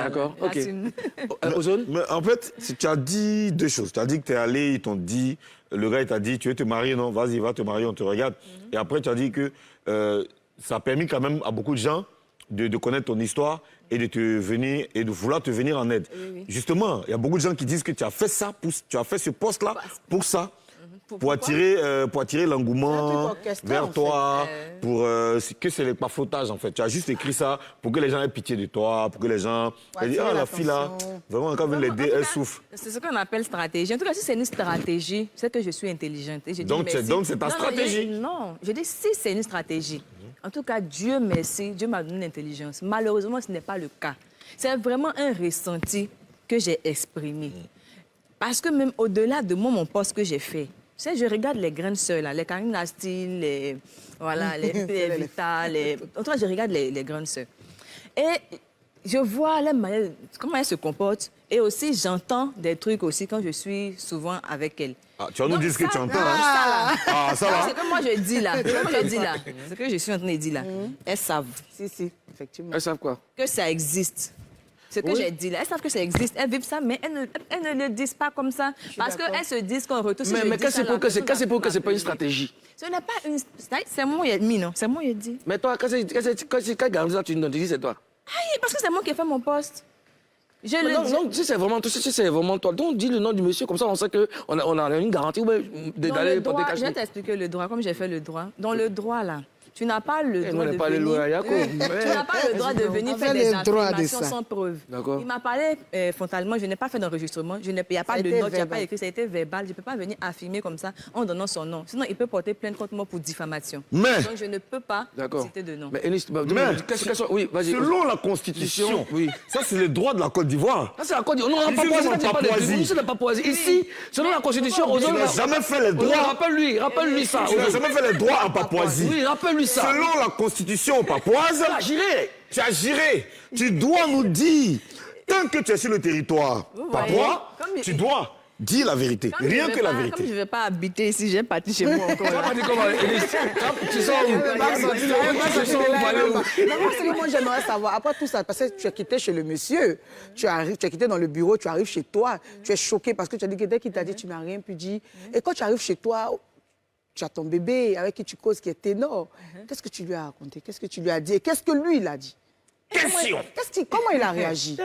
D'accord, ok. Ozone. Mais en fait, tu as dit deux choses. Tu as dit que tu es allé, ils t'ont dit, le gars il t'a dit, tu veux te marier, non, vas-y, va te marier, on te regarde. Et après, tu as dit que ça a permis quand même à beaucoup de gens de connaître ton histoire et de te venir et de vouloir te venir en aide. Oui. Justement, il y a beaucoup de gens qui disent que tu as fait ça, tu as fait ce poste-là pour ça. Pour attirer l'engouement vers toi, pour que c'est pas flottage en fait. Tu as juste écrit ça pour que les gens aient pitié de toi, pour que les gens disent ah la fille là, vraiment quand on veut l'aider, elle souffre. C'est ce qu'on appelle stratégie. En tout cas, si c'est une stratégie, c'est que je suis intelligente. Et je dis, donc c'est ta stratégie. Non, je dis si c'est une stratégie. En tout cas, Dieu merci, Dieu m'a donné l'intelligence. Malheureusement, ce n'est pas le cas. C'est vraiment un ressenti que j'ai exprimé. Parce que même au-delà de moi, mon poste que j'ai fait, tu sais, je regarde les grandes sœurs, là, les Karine Nasty, les Vita, en tout cas, je regarde les grandes sœurs. Et je vois comment elles se comportent. Et aussi, j'entends des trucs aussi quand je suis souvent avec elles. Ah, tu vas nous dire ce que tu entends, hein? Ça va. C'est que moi, je dis là. Ce que je suis en train de dire là. Elles savent. Si, effectivement. Elles savent quoi? Que ça existe. Ce que j'ai dit là, elles savent que ça existe, elles vivent ça, mais elles ne le disent pas comme ça. Parce qu'elles se disent qu'en retour, mais quand c'est pour que c'est pas une stratégie. Ce n'est pas une... C'est moi qui ai mis, non? C'est moi qui ai dit. Mais toi, quand garantie ça, tu dis c'est toi. Ah, parce que c'est moi qui ai fait mon poste. Non, si c'est vraiment toi, donc dis le nom du monsieur, comme ça on sait qu'on a une garantie d'aller porter cache. Je vais t'expliquer le droit, comme j'ai fait le droit. Dans le droit, là, tu n'as pas le droit de venir faire des affirmations sans preuve. Il m'a parlé frontalement, je n'ai pas fait d'enregistrement, il n'y a pas de note, il n'y a pas écrit, ça a été verbal. Je ne peux pas venir affirmer comme ça en donnant son nom. Sinon, il peut porter plainte contre moi pour diffamation. Donc, je ne peux pas citer de nom. Mais oui, vas-y. Selon la Constitution, ça c'est le droit de la Côte d'Ivoire. Ça c'est la Côte d'Ivoire. Non, Papouasie. C'est la Papouasie. Ici, selon la Constitution, tu n'as jamais fait les droits. Rappelle-lui ça. Tu n'as jamais fait les droits en Papouasie. Oui, rappelle-lui ça. Selon la Constitution papouase, tu as géré. Tu dois nous dire, tant que tu es sur le territoire papouas, tu dois dire la vérité. Rien que la vérité. Comme je ne vais pas habiter ici, j'ai parti chez moi encore. Tu sors où? Moi, j'aimerais savoir, après tout ça, parce que tu as quitté chez le monsieur, tu as quitté dans le bureau, tu arrives chez toi, tu es choqué parce que tu as dit que dès qu'il t'a dit, tu n'as rien pu dire. Et quand tu arrives chez toi, tu as ton bébé avec qui tu causes qui est ténor. Qu'est-ce que tu lui as raconté? Qu'est-ce que tu lui as dit? Et qu'est-ce que lui, il a dit? Question. Comment il a réagi?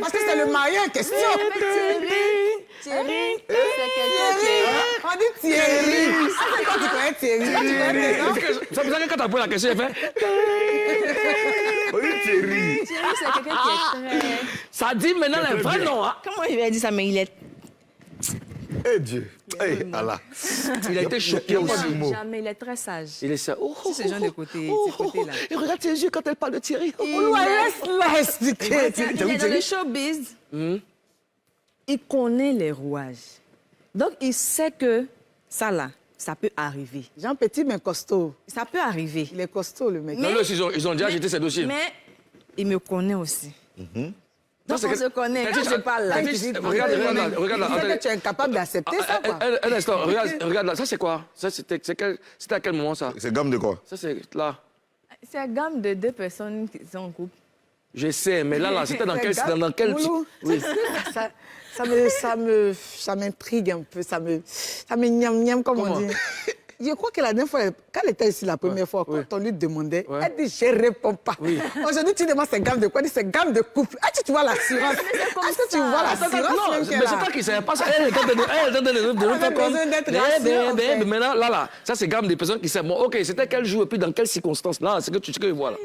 Parce que c'est le marié en question. Thierry. On dit Thierry. Ah, quand tu connais Thierry. Ça veut dire que quand tu as posé la question, il fait... On dit Thierry. Thierry, c'est quelqu'un qui est très... Ça dit maintenant le vrai nom, hein? Comment il lui a dit ça? Mais il est... Eh Dieu, Allah. Il a été choqué aussi. Jamais, il est très sage. Il est ça. C'est ce genre de côté-là. Et regarde ses yeux quand elle parle de Thierry. Laisse-la expliquer. Il est dans le showbiz. Il connaît les rouages. Donc, il sait que ça, là, ça peut arriver. Jean Petit, mais costaud. Ça peut arriver. Il est costaud, le mec. Non, ils ont déjà jeté ses dossiers. Mais il me connaît aussi. Donc, on se connaît. Quand je parle là, regarde là. Tu es incapable d'accepter ça, quoi. Un instant, regarde là. Ça, c'est quoi? C'était à quel moment, ça? C'est gamme de quoi? Ça, c'est là. C'est une gamme de 2 personnes qui sont en couple. Je sais, mais là, c'était dans quel type? Oui. Ça m'intrigue un peu, ça me gnam, comme on dit. Je crois que la dernière fois, quand elle était ici la première fois, quand on lui demandait, elle dit « je ne réponds pas ». Aujourd'hui, tu demandes c'est gamme de quoi? Elle dit c'est gamme de couple. Est-ce que tu vois l'assurance? Est-ce que tu vois l'assurance? Non, mais c'est toi qui ne savais pas ça. Elle était de maintenant, là, ça c'est gamme des personnes qui savent. Bon, ok, c'était quel jour et puis dans quelles circonstances? Là, c'est que tu vois là.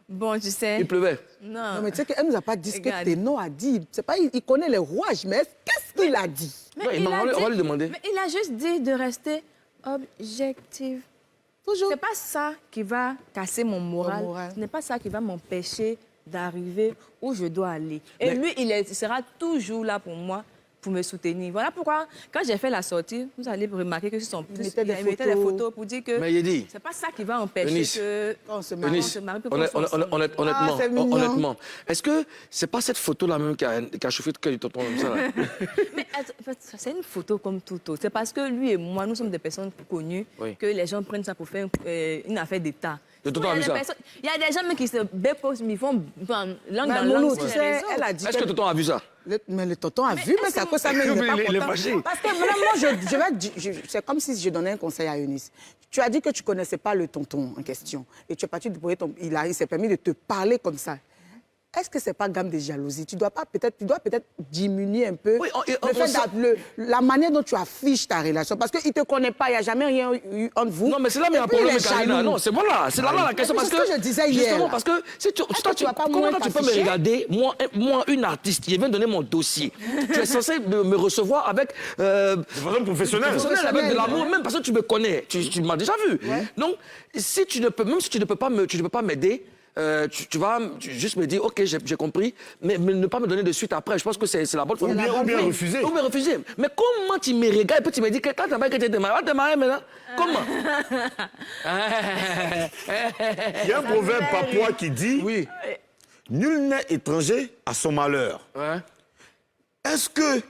Bon, tu sais... Il pleuvait. Non, mais tu sais qu'elle ne nous a pas dit ce que Ténor a dit. C'est pas, il connaît les rouages, mais qu'est-ce qu'il a dit? On va lui demander. Mais il a juste dit de rester objectif. Toujours. C'est pas ça qui va casser mon moral. Ce n'est pas ça qui va m'empêcher d'arriver où je dois aller. Et lui, il sera toujours là pour moi, pour me soutenir. Voilà pourquoi, quand j'ai fait la sortie, vous allez remarquer que sur son plus, il mettait des photos pour dire que c'est pas ça qui va empêcher que on se marie. Honnêtement, est-ce que c'est pas cette photo-là même qui a chauffé le cœur du tonton comme ça là? Mais c'est une photo comme tout autre. C'est parce que lui et moi, nous sommes des personnes connues que les gens prennent ça pour faire une affaire d'État. Le tonton a vu ça. Il y a des gens même qui se béposent, ils font langue dans Loulou, langue sur tu les sais, réseaux. elle a dit Est-ce que tonton a vu ça? Mais le tonton a vu, mais c'est à cause ça, mais il n'est pas Il est content. fâché. Parce que vraiment, c'est comme si je donnais un conseil à Eunice. Tu as dit que tu ne connaissais pas le tonton en question. Et tu es parti de il s'est permis de te parler comme ça. Est-ce que ce n'est pas gamme de jalousie? Tu dois peut-être diminuer un peu la manière dont tu affiches ta relation. Parce qu'il ne te connaît pas, il n'y a jamais rien eu entre vous. Non, mais c'est là où il y a un problème, Karina. Non, c'est voilà, c'est là la question. C'est ce que je disais hier. Justement, parce que si toi, comment tu peux me regarder, moi, une artiste qui vient donner mon dossier, tu es censé me recevoir avec... De façon professionnelle. Avec de l'amour, même parce que tu me connais, tu m'as déjà vu. Donc, si tu ne peux, même si tu ne peux pas m'aider, tu vas juste me dire, OK, j'ai compris, mais ne pas me donner de suite après. Je pense que c'est la bonne formule. Ou bien refuser. Ou bien refuser. Mais comment tu me regardes et puis tu me dis que quand tu n'as pas été marié, tu es marié maintenant? Comment? Il y a un proverbe papouas qui dit Oui. nul n'est étranger à son malheur. Ouais. Est-ce que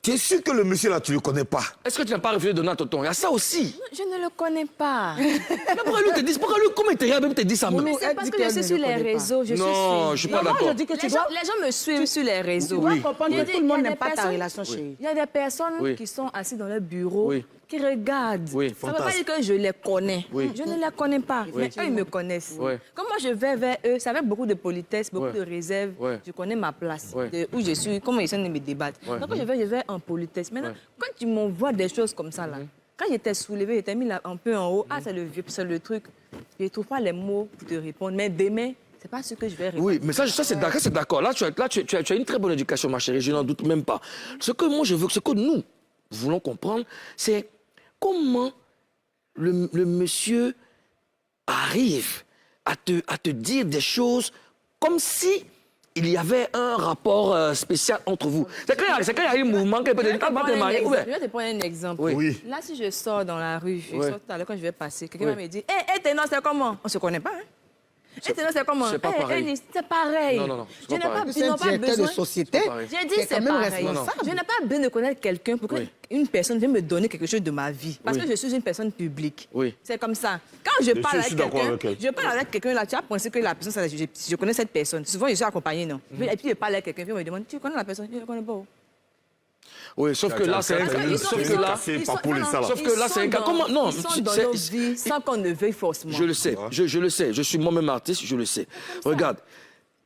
tu es sûr que le monsieur là, tu ne le connais pas? Est-ce que tu n'as pas refusé de donner à tonton? Il y a ça aussi. Je ne le connais pas. Mais pourquoi lui te dit, comment il te regarde, même te dit ça? Mais c'est parce que je suis sur les réseaux. Non, je suis pas d'accord. Je dis que Les gens me suivent sur les réseaux. Tu dois comprendre que Il y a tout le monde des n'aime pas ta personnes- relation chérie. Il y a des personnes Oui. qui sont assises dans leur bureau, Oui. qui regardent. Oui. Ça ne veut pas dire que je les connais. Oui. Je ne les connais pas, mais eux, ils me connaissent. Oui. Comme moi, je vais vers eux, c'est avec beaucoup de politesse, beaucoup Oui. de réserve. Oui. Je connais ma place, Oui. où je suis, comment ils sont de me débattre. Oui. Donc, quand je vais en politesse. Maintenant, quand tu m'envoies des choses comme ça, là, quand j'étais soulevée, j'étais mis là, un peu en haut, c'est le truc. Je ne trouve pas les mots pour te répondre, mais demain, c'est pas ce que je vais répondre. Oui, mais ça c'est d'accord. Là, tu as une très bonne éducation, ma chérie, je n'en doute même pas. Ce que moi, je veux, ce que nous voulons comprendre, c'est comment le monsieur arrive à te dire des choses comme si il y avait un rapport spécial entre vous. C'est quand il y a un mouvement qui peut te dire, ah, bah, t'es marié. Je vais te prendre un exemple. Oui. Là, si je sors dans la rue, je Oui. sors tout à l'heure quand je vais passer, quelqu'un Oui. va me dire, hé, t'es non, c'est comment? On se connaît pas, hein? Et t'es non, c'est comment? c'est pas Eh, pareil. Eunice, c'est pareil. Non, Je n'ai pas, pareil. C'est un directeur de société. C'est pas pareil. J'ai dit qui est c'est quand même pareil. responsable. Je n'ai pas besoin de connaître quelqu'un pour Oui. qu'une personne vienne me donner quelque chose de ma vie. Parce Oui. que je suis une personne publique. Oui. C'est comme ça. Quand je parle je avec suis d'accord quelqu'un, avec elle. je parle avec quelqu'un là, tu as pensé que la personne, je connais cette personne. Souvent, je suis accompagnée, non? Et puis, je parle avec quelqu'un, puis on me demande, tu connais la personne? Je ne connais pas. Oui, sauf que là, c'est un Parce cas. qu'ils Sauf ils que sont- là, c'est ils pas sont- pour les non, salades. Sauf que là, ils c'est un sont cas. dans- Comment? Non, ils sont dans nos vies sans qu'on ne veuille forcément. je le sais, je le sais. Je suis moi-même artiste, je le sais. Regarde,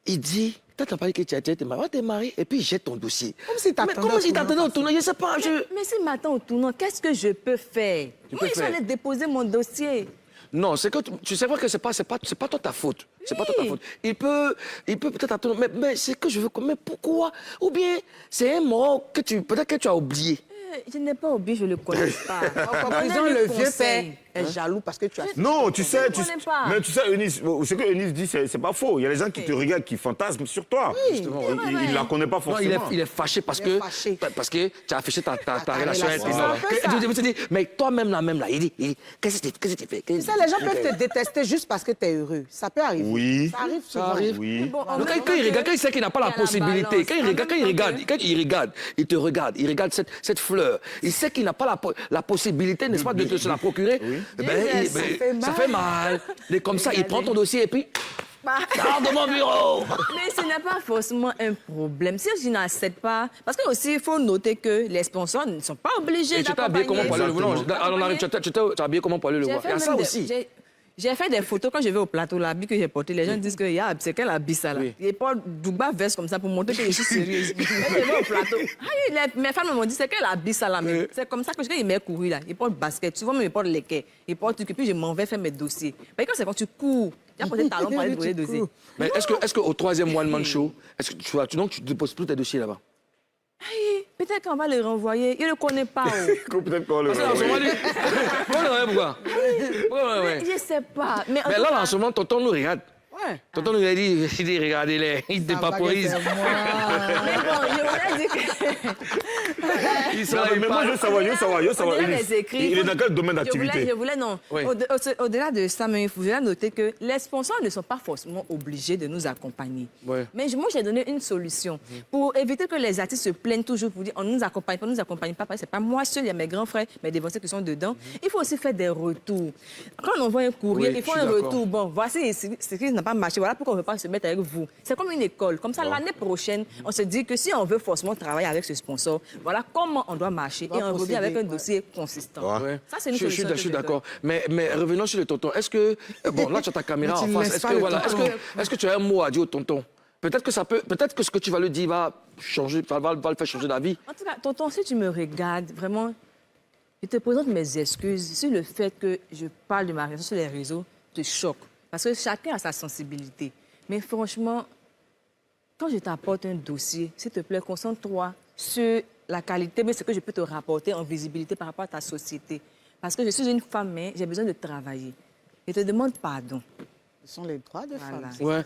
il dit, t'as pas dit que tu as été marié, t'es marié, et puis il jette ton dossier. Comme si t'attendais Mais comment au si tournant, t'attendais au tournant? Je sais pas. Mais s'il m'attend au tournant, qu'est-ce que je peux faire? Tu Moi, peux ils sont faire. allés déposer mon dossier. Non, c'est que tu sais pas que c'est pas toi ta faute. C'est pas toi ta Oui. faute. Il peut peut-être attendre, mais c'est que je veux. Mais pourquoi? Ou bien c'est un mot que peut-être que tu as oublié. Je n'ai pas oublié, je ne le connais pas. En conclusion, Donnez le des vieux conseils. père est jaloux parce que tu as... Non, tu sais, Je ne connais pas. mais tu sais, Eunice, ce que Eunice dit, c'est pas faux. Il y a des gens qui te regardent, qui fantasment sur toi. Justement, oui. Il ne la connaît pas Non, forcément. il est fâché parce Il est que fâché. parce que tu as affiché ta relation relation. intime. C'est un peu ça. Je me dis, mais toi-même là, il dit, qu'est-ce que tu fais? Tu sais, les gens peuvent te détester juste parce que tu es heureux. Ça peut arriver. Oui. Ça arrive souvent. Ça arrive. Oui. Bon, Donc, quand il regarde, quand il sait qu'il n'a pas la il y a la possibilité, balance. quand il regarde, il te regarde, il regarde cette fleur, il sait qu'il n'a pas la possibilité, n'est-ce pas, de se la procurer, eh ben, ça fait mal. Et comme ça, il prend ton dossier et puis, sors de mon bureau. Mais ce n'est pas forcément un problème. Si je n'accepte pas... Parce que aussi, il faut noter que les sponsors ne sont pas obligés Et tu t'es habillé comment pour aller le voir? Non, Exactement. on arrive, tu t'es habillé comment pour aller le voir? Il y a ça aussi. J'ai fait des photos quand je vais au plateau, l'habit que j'ai porté. Les gens disent que c'est quel habit ça là. Oui. Il porte double veste comme ça pour montrer que je suis sérieuse. Quand je vais au plateau, mes femmes m'ont dit c'est quel habit ça là. Mais c'est comme ça que quand il m'est couru là, il porte basket, souvent même il porte les quais, il porte tout, et puis je m'en vais faire mes dossiers. Mais quand c'est quand tu cours, tu as porté talons pour aller déposer les dossiers. Mais est-ce qu'au troisième One Man Show, est-ce que tu ne déposes plus tes dossiers là-bas? Aïe, peut-être qu'on va le renvoyer. Il ne le connaît pas. Peut-être qu'on le Parce que en ce moment, pourquoi? Je ne sais pas. Mais là, en ce moment, tonton nous regarde. Ouais. Tonton nous a dit, regardez-les, il Ça va dépaporise. que c'est moi. Mais bon, je voulais dire que... Il Non, mais moi, je veux savoir. Au-delà des écrits, Il est dans quel domaine d'activité? Je voulais, non. Oui. Au-delà de ça, mais il faut bien noter que les sponsors ne sont pas forcément obligés de nous accompagner. Oui. Mais moi, j'ai donné une solution pour éviter que les artistes se plaignent toujours pour dire on ne nous accompagne pas, on ne nous accompagne pas. Parce que c'est pas moi seul, il y a mes grands frères, mes dévancés qui sont dedans. Il faut aussi faire des retours. Quand on envoie un courrier, Oui, il faut je suis un d'accord. retour. Bon, voici ce qui n'a pas marché. Voilà pourquoi on ne veut pas se mettre avec vous. C'est comme une école. Comme ça, l'année prochaine, on se dit que si on veut forcément travailler avec ce sponsor, voilà comment on doit marcher. On Et doit on revient procéder, avec un ouais. dossier consistant. Ouais. Ouais. Ça, c'est une Je suis solution que je d'accord. Mais revenons sur le tonton. Est-ce que... Bon, là, tu as ta caméra Mais tu en ne face. laisses Est-ce pas que, le voilà, tonton. est-ce que tu as un mot à dire au tonton? Peut-être que ce que tu vas lui dire va changer, va le faire changer d'avis. En tout cas, tonton, si tu me regardes, vraiment, je te présente mes excuses sur le fait que je parle de ma relation sur les réseaux te choque. Parce que chacun a sa sensibilité. Mais franchement, quand je t'apporte un dossier, s'il te plaît, concentre-toi sur la qualité, mais ce que je peux te rapporter en visibilité par rapport à ta société. Parce que je suis une femme, mais j'ai besoin de travailler. Je te demande pardon. Ce sont les droits des Voilà. femmes. Ouais.